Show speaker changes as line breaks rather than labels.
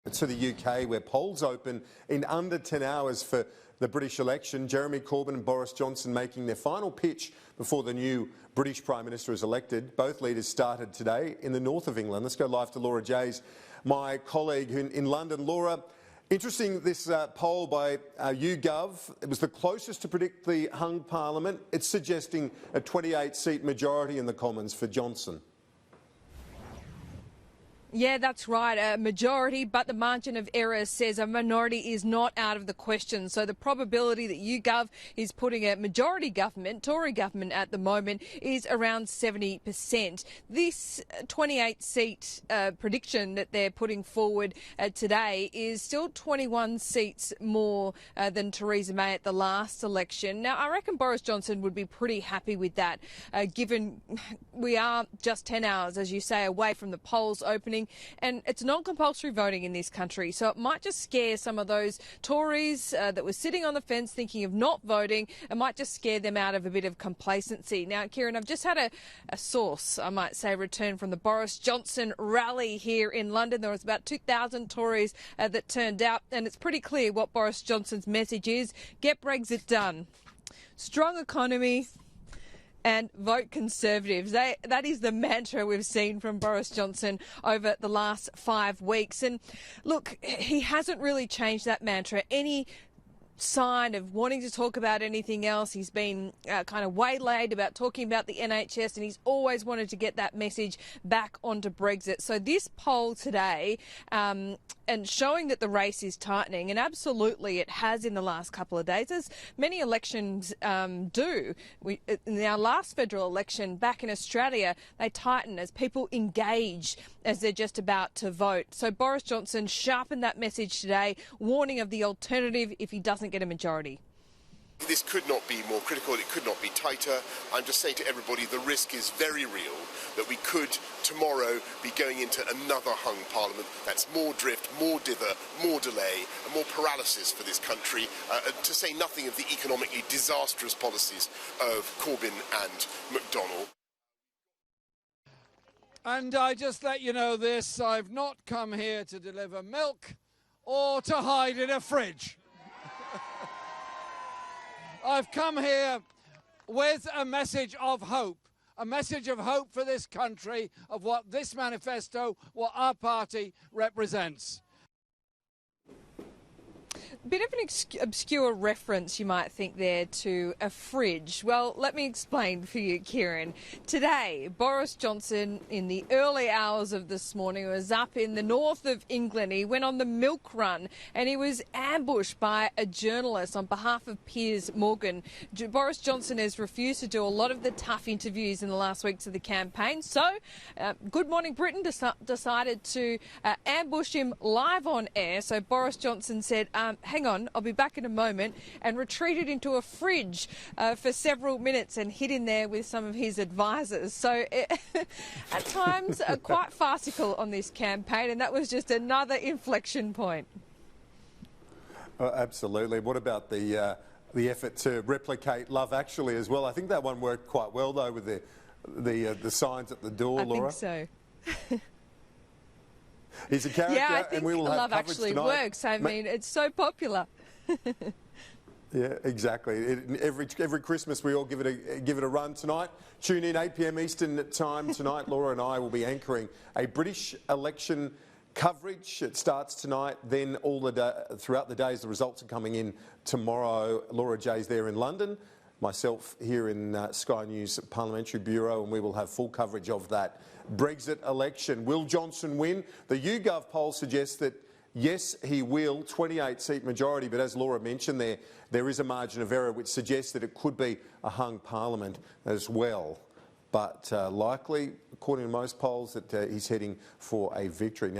To the UK, where polls open in under 10 hours for the British election. Jeremy Corbyn and Boris Johnson making their final pitch before the new British Prime Minister is elected. Both leaders started today in the north of England. Let's go live to Laura Jays, my colleague in London. Laura, interesting, this poll by YouGov. It was the closest to predict the hung parliament. It's suggesting a 28-seat majority in the Commons for Johnson.
Yeah, that's right, a majority, but the margin of error says a minority is not out of the question. So the probability that YouGov is putting a majority government, Tory government at the moment, is around 70%. This 28-seat prediction that they're putting forward today is still 21 seats more than Theresa May at the last election. Now, I reckon Boris Johnson would be pretty happy with that, given we are just 10 hours, as you say, away from the polls opening. And it's non-compulsory voting in this country, so it might just scare some of those Tories that were sitting on the fence thinking of not voting. It might just scare them out of a bit of complacency. Now, Kieran, I've just had a source, I might say, return from the Boris Johnson rally here in London. There was about 2,000 Tories that turned out, and it's pretty clear what Boris Johnson's message is. Get Brexit done. Strong economy and vote Conservatives. That is the mantra we've seen from Boris Johnson over the last 5 weeks. And look, he hasn't really changed that mantra. Any sign of wanting to talk about anything else. He's been kind of waylaid about talking about the NHS, and he's always wanted to get that message back onto Brexit. So this poll today, and showing that the race is tightening, and absolutely it has in the last couple of days, as many elections do. In our last federal election back in Australia, they tighten as people engage as they're just about to vote. So Boris Johnson sharpened that message today, warning of the alternative if he doesn't get a majority.
This could not be more critical, it could not be tighter. I'm just saying to everybody, the risk is very real that we could tomorrow be going into another hung parliament. That's more drift, more dither, more delay and more paralysis for this country, to say nothing of the economically disastrous policies of Corbyn and McDonnell.
And I just let you know this, I've not come here to deliver milk or to hide in a fridge. I've come here with a message of hope for this country, of what this manifesto, what our party represents.
Bit of an obscure reference, you might think, there to a fridge. Well, let me explain for you, Kieran. Today, Boris Johnson, in the early hours of this morning, was up in the north of England. He went on the milk run and he was ambushed by a journalist on behalf of Piers Morgan. Boris Johnson has refused to do a lot of the tough interviews in the last weeks of the campaign. So, Good Morning Britain decided to ambush him live on air. So Boris Johnson said, hang on, I'll be back in a moment, and retreated into a fridge for several minutes and hid in there with some of his advisors. So at times quite farcical on this campaign, and that was just another inflection point.
Absolutely. What about the effort to replicate Love Actually as well? I think that one worked quite well though, with the signs at the door, Laura.
I think so.
He's a character,
yeah, I think
and we will have
Love
coverage
Actually
tonight.
works. I mean, it's so popular.
Yeah, exactly. Every Christmas we all give it a run tonight. Tune in 8 p.m. Eastern time tonight. Laura and I will be anchoring a British election coverage. It starts tonight. Then throughout the days, the results are coming in tomorrow. Laura Jay's there in London. Myself here in Sky News Parliamentary Bureau, and we will have full coverage of that Brexit election. Will Johnson win? The YouGov poll suggests that yes, he will, 28-seat majority, but as Laura mentioned there is a margin of error which suggests that it could be a hung parliament as well. But likely, according to most polls, that he's heading for a victory. Now,